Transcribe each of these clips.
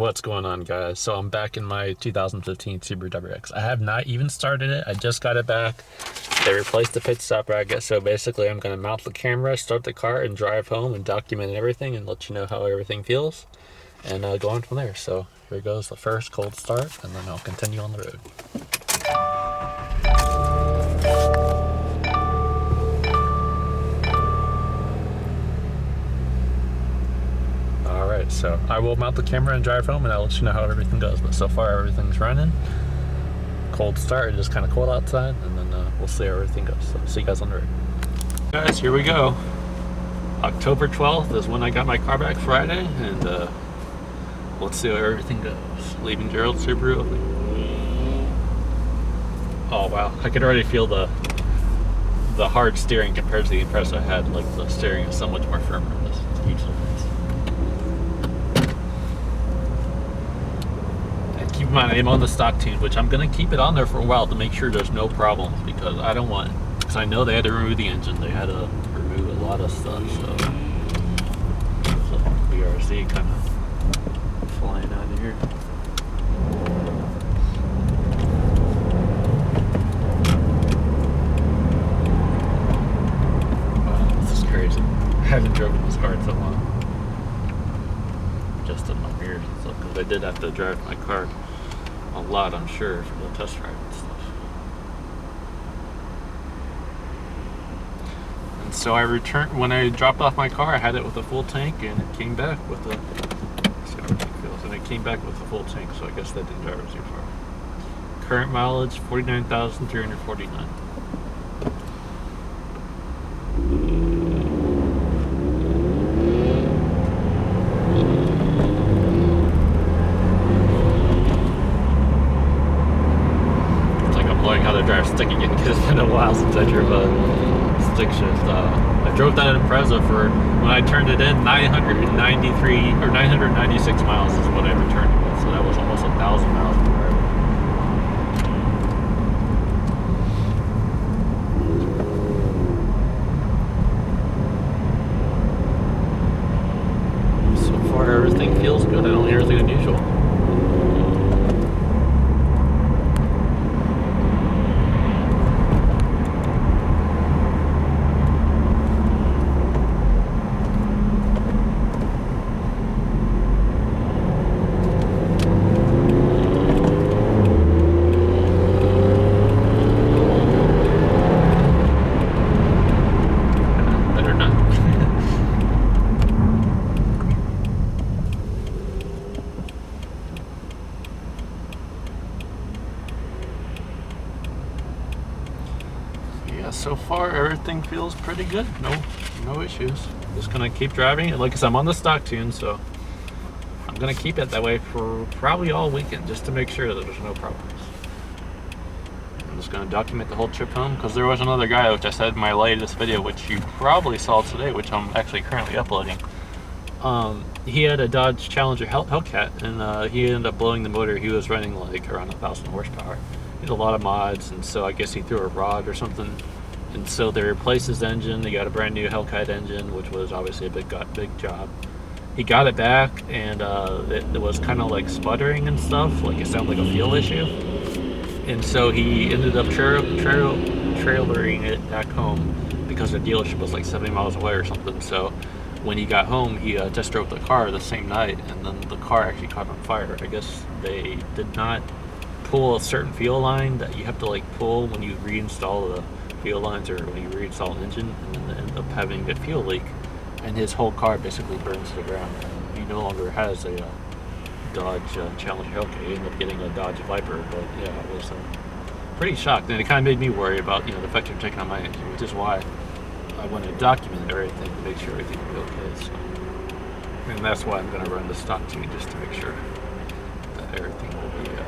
What's going on, guys? So I'm back in my 2015 Subaru WRX. I have not even started it. I just got it back. They replaced the pit stop bracket, so basically I'm going to mount the camera, start the car, and drive home and document everything and let you know how everything feels and go on from there. So here goes the first cold start, and then I'll continue on the road. Alright, so I will mount the camera and drive home and I'll let you know how everything goes. But so far everything's running. Cold start, it's just kind of cold outside, and then we'll see how everything goes. So see you guys on the road. Guys, here we go. October 12th is when I got my car back, Friday, and let's see how everything goes. Leaving Gerald Subaru of Naperville. Oh wow, I could already feel the hard steering compared to the Impreza I had. Like, the steering is so much more firmer in this. It's a huge difference. Keep in mind, I'm on the stock tune, which I'm going to keep it on there for a while to make sure there's no problems, because I don't want, because I know they had to remove the engine, they had to remove a lot of stuff, so BRZ kind of flying out of here. Wow, this is crazy. I haven't driven this car in so long. Just in my mirrors and stuff, because I did have to drive my car a lot, I'm sure, for the test ride and stuff. And so I returned, when I dropped off my car, I had it with a full tank, and it came back with a, see how everything feels, and it came back with a full tank, so I guess that didn't drive it too far. Current mileage, 49,349. How to drive stick again, because it's been a while since I drove a stick shift. I drove that Impreza for, when I turned it in, 993 or 996 miles is what I returned it with, so that was almost 1,000 miles per hour. So far everything feels good. I don't hear anything unusual. So far everything feels pretty good. No issues. Just gonna keep driving it. Like I said, I'm on the stock tune, so I'm gonna keep it that way for probably all weekend, just to make sure that there's no problems. I'm just gonna document the whole trip home, because there was another guy, which I said in my latest video, which you probably saw today, which I'm actually currently uploading. He had a Dodge Challenger Hellcat, and he ended up blowing the motor. He was running like around 1,000 horsepower. He had a lot of mods, and so I guess he threw a rod or something. And so they replaced his engine. They got a brand new Hellcat engine, which was obviously a big job. He got it back, and it was kind of like sputtering and stuff, like it sounded like a fuel issue. And so he ended up trailering it back home, because the dealership was like 70 miles away or something. So when he got home, he test drove the car the same night, and then the car actually caught on fire. I guess they did not pull a certain fuel line that you have to like pull when you reinstall the fuel lines, or when you reinstall an engine, and then they end up having a fuel leak, and his whole car basically burns to the ground. He no longer has a Dodge Challenger Hellcat. He ended up getting a Dodge Viper, but yeah, I was pretty shocked, and it kind of made me worry about, the effect you're taking on my engine, which is why I wanted to document everything to make sure everything will be okay. So, and that's why I'm going to run the stock tune, just to make sure that everything will be okay.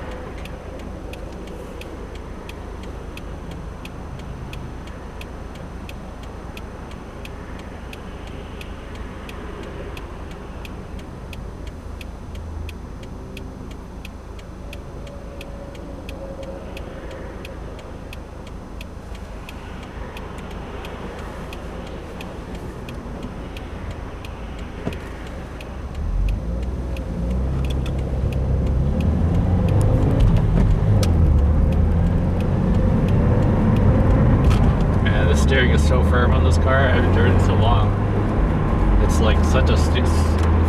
so firm on this car. I've driven it so long. It's like such a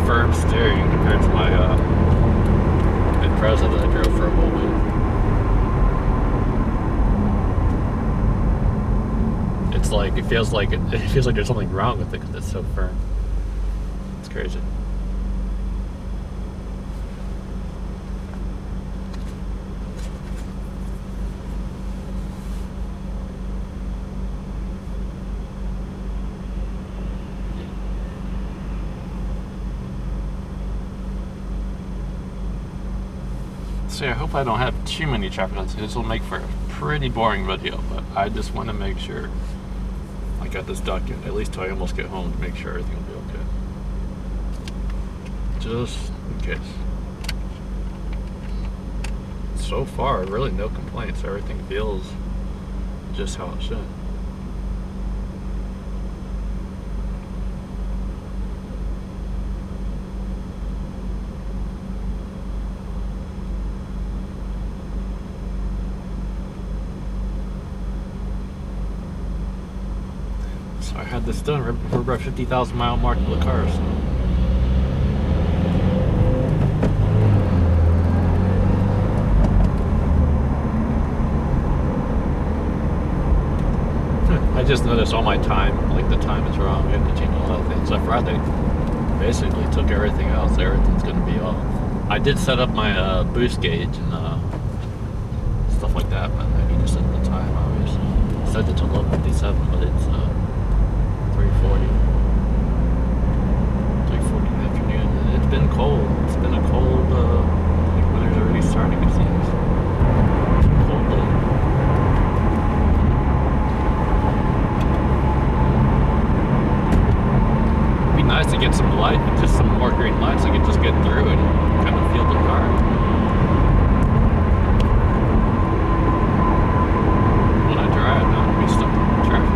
firm steering compared to my Impreza that I drove for a whole week. It's like it feels like there's something wrong with it because it's so firm. It's crazy. So yeah, I hope I don't have too many traffic lights. This will make for a pretty boring video, but I just want to make sure I got this document at least till I almost get home to make sure everything will be okay. Just in case. So far, really no complaints. Everything feels just how it should. So I had this done right before about 50,000 mile mark of the car. So. I just noticed all my time, like the time is wrong. I have to change a lot of things. I forgot they basically took everything out, so everything's going to be off. I did set up my boost gauge and stuff like that, but I need to set the time, obviously. I set it to 11:57, but it's 3:40 in the afternoon. And it's been cold. It's been a cold, like winter's already starting, it seems. Cold day. It'd be nice to get some light, just some more green lights so I can just get through and kind of feel the car. When I drive, not to be stuck in traffic.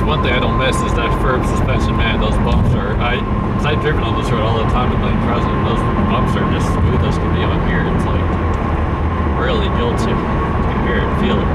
One thing I don't miss is that firm suspension, man. Those bumps are, I've driven on this road all the time in the Impreza, and those bumps are just smooth as can be on here. It's like really guilty. You can hear it, feel it.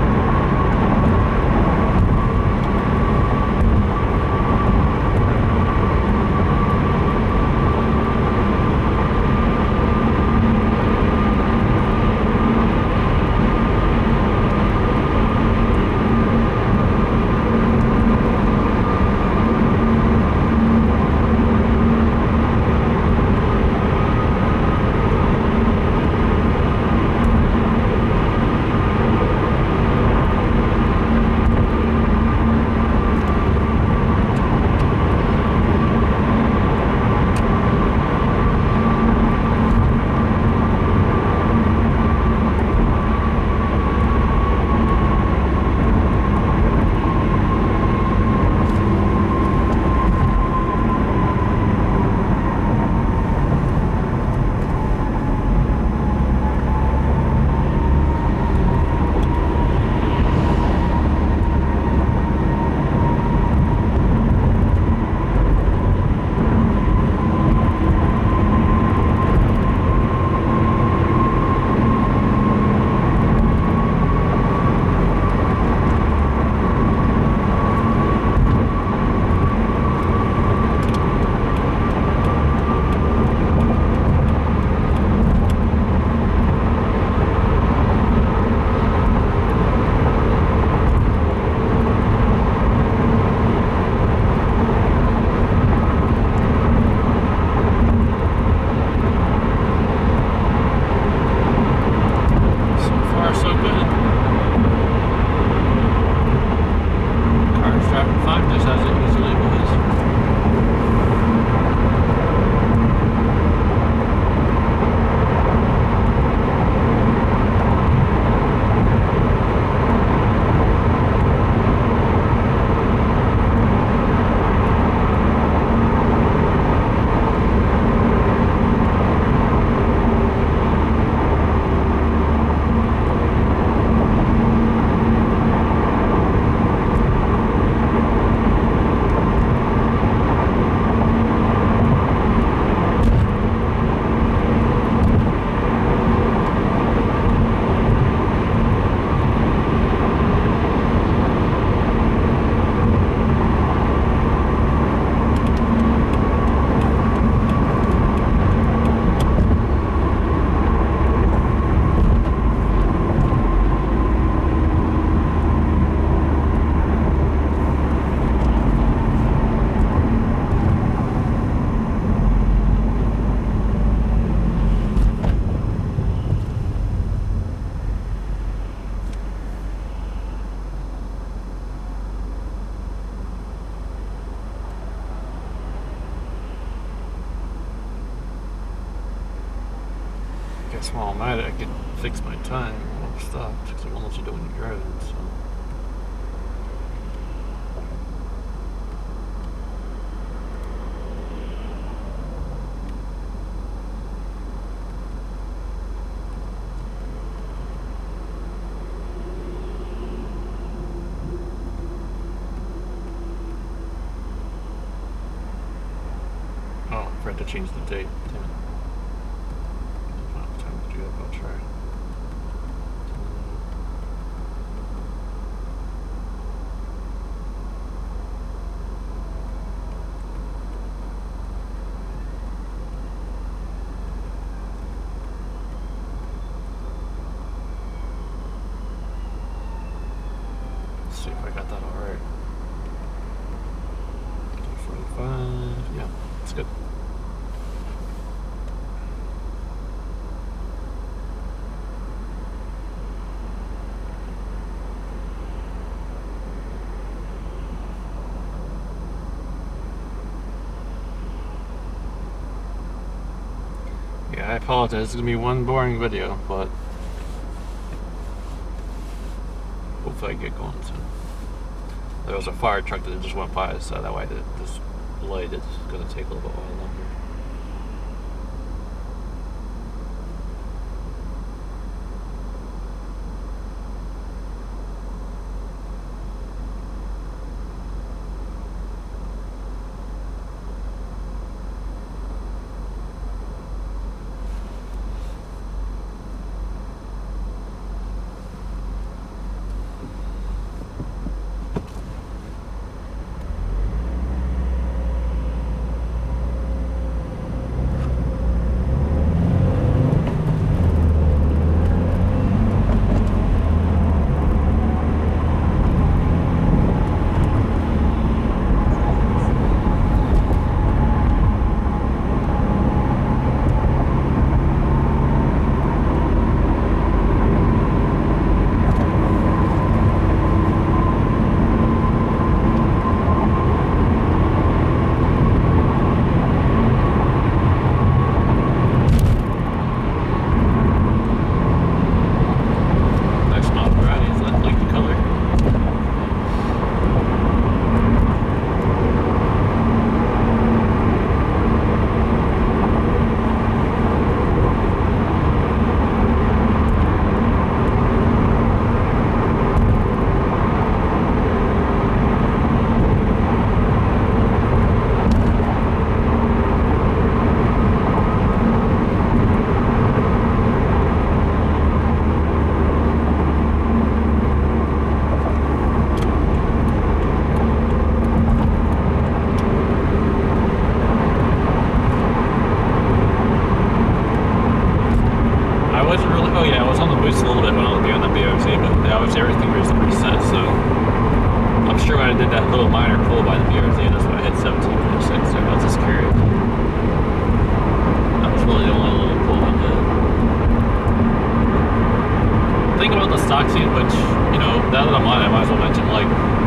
a small mat, I could fix my time when I'm stopped, because it won't let you do when you're driving, so. Oh, I forgot to change the date. Damn it. I don't have time to do that, but I'll try. Let's see if I got that all right. 45, yeah, that's good. Yeah, I apologize. It's gonna be one boring video, but hopefully I get going soon. There was a fire truck that just went by, so that way this light is gonna take a little bit while longer.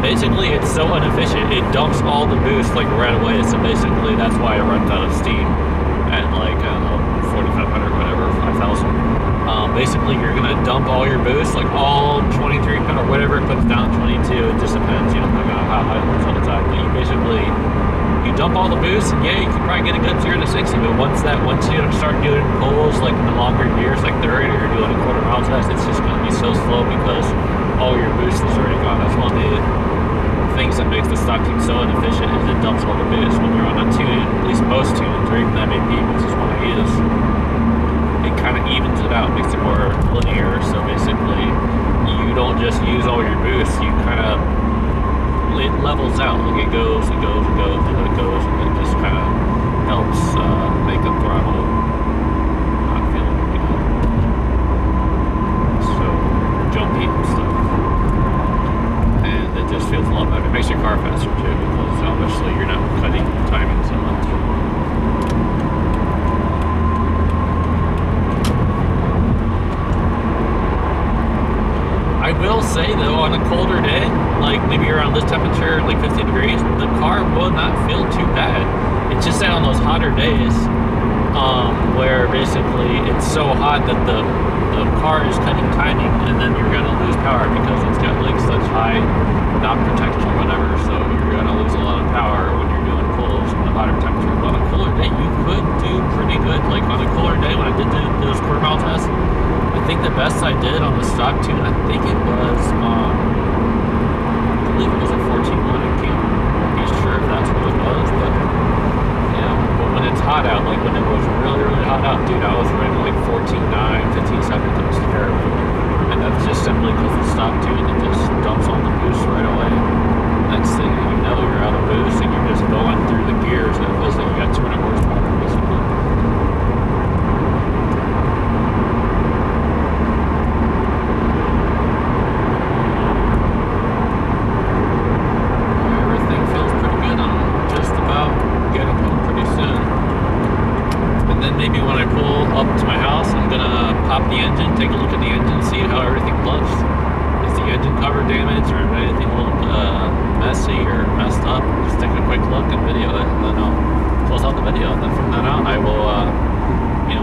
Basically, it's so inefficient, it dumps all the boost like right away, so basically that's why it runs out of steam at like, I don't know, 4,500 whatever, 5,000. Basically, you're gonna dump all your boost, like all 23 or whatever it puts down, 22, it just depends, you know, how high it is all the time, but you dump all the boost, and yeah, you can probably get a good 0 to 60, but once you start doing pulls, like in the longer gears, like 30, or you're doing a quarter mile test, it's just gonna be so slow because all your boost is already gone. That's one of the things that makes the stock tune so inefficient, is it dumps all the boost when you're on a tune, at least most tunes, or even MAP, which is one I use. It kind of evens it out, makes it more linear, so basically you don't just use all your boost, you kind of, it levels out, like it goes, and then it goes, and it just kind of helps make the throttle not feel, you know, so jumpy and stuff. And it just feels a lot better. It makes your car faster too, because obviously you're not cutting timing so much. I will say though, on a colder day, like maybe around this temperature, like 50 degrees, the car will not feel too bad. It's just that on those hotter days, where basically it's so hot that the car is cutting timing, and then you're gonna lose power because it's got like such high knob protection or whatever. So you're gonna lose a lot of power when you're doing pulls in the hotter temperatures. But on a cooler day, you could do pretty good. Like on a cooler day, when I did those quarter mile tests, I think the best I did on the stock tune, I think it was I believe it was a 14.1. I can't be sure if that's what it was, but yeah. But when it's hot out, like when it was really, really hot out, dude, I was running like 14.9, 15.7. It was terrible. And that's just simply because the stock tune, it just dumps on the boost right away. Next thing you know, you're out of boost and you're just going through the gears, and it feels like you got 200 horsepower basically. Everything feels pretty good. I'm just about getting home pretty soon. And then maybe when I pull up to my house, I'm gonna pop the engine, take a look at the engine, see how everything looks. Is the engine cover damaged or anything a little messy or messed up? Just take a quick look and video it, and then I'll close out the video. And then from then on, I will,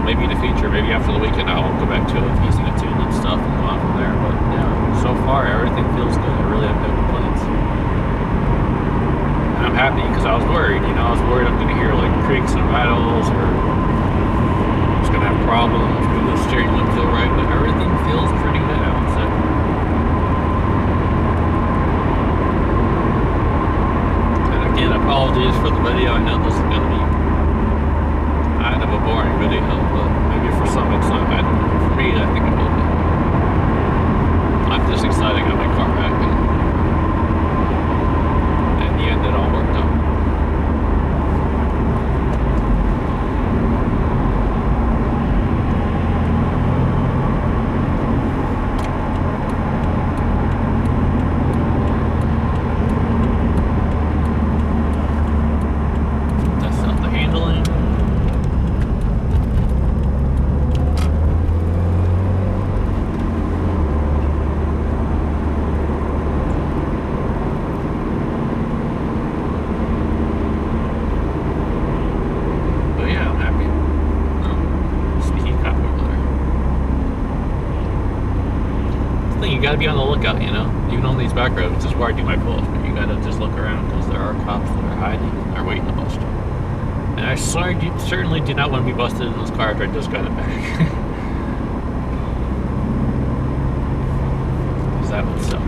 maybe in the future, maybe after the weekend, I will go back to it, using a tune and stuff, and go on from there. But yeah, so far everything feels good. I really have no complaints. And I'm happy because I was worried. I was worried I'm going to hear like creaks and rattles, or it's going to have problems. Maybe the steering wouldn't feel right, but everything feels pretty good, I would say. And again, apologies for the video. I know this is going to be kind of a boring video, but maybe for some it's not. For me, I think it will be. I'm just excited to get my car back, and in the end it all worked out. You gotta be on the lookout, even on these back roads. This is where I do my pulls, but you gotta just look around because there are cops that are hiding and they're waiting to bust you. And I certainly do not want to be busted in this car after I just got it back. Because that would suck.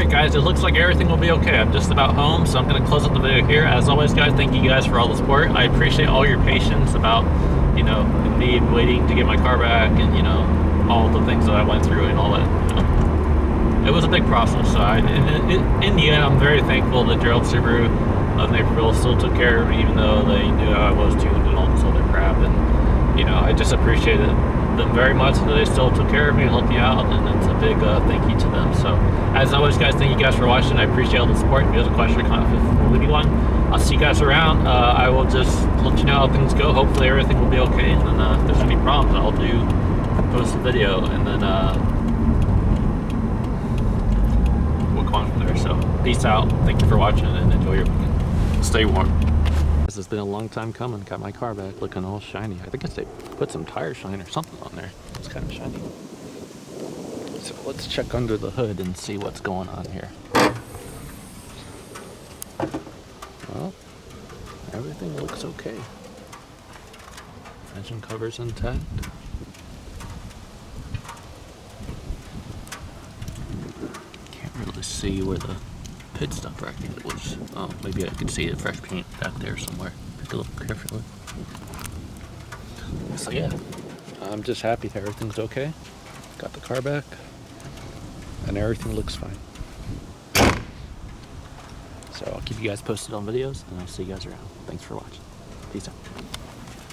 Guys, it looks like everything will be okay. I'm just about home, so I'm going to close up the video here. As always, guys, thank you guys for all the support. I appreciate all your patience about, me waiting to get my car back, and, all the things that I went through and all that. It was a big process. So in the end, I'm very thankful that Gerald Subaru of Naperville still took care of me, even though they knew how I was tuned and all this other crap. And, I just appreciated them very much that they still took care of me and helped me out, and it's a big thank you to them. So as always, guys, thank you guys for watching. I appreciate all the support. If you have a question or comment, leave me one. I'll see you guys around. I will just let you know how things go. Hopefully everything will be okay, and then if there's any problems, I'll post a video, and then we'll go on from there. So peace out, thank you for watching, and enjoy your weekend. Stay warm. This has been a long time coming. Got my car back looking all shiny. I think they put some tire shine or something on there. It's kind of shiny. So let's check under the hood and see what's going on here. Well, everything looks okay. Engine cover's intact. Can't really see where the pit stop bracket was. Oh, maybe I could see the fresh paint back there somewhere. Take a look carefully. So yeah, I'm just happy that everything's okay. Got the car back, and everything looks fine. So I'll keep you guys posted on videos, and I'll see you guys around. Thanks for watching. Peace out.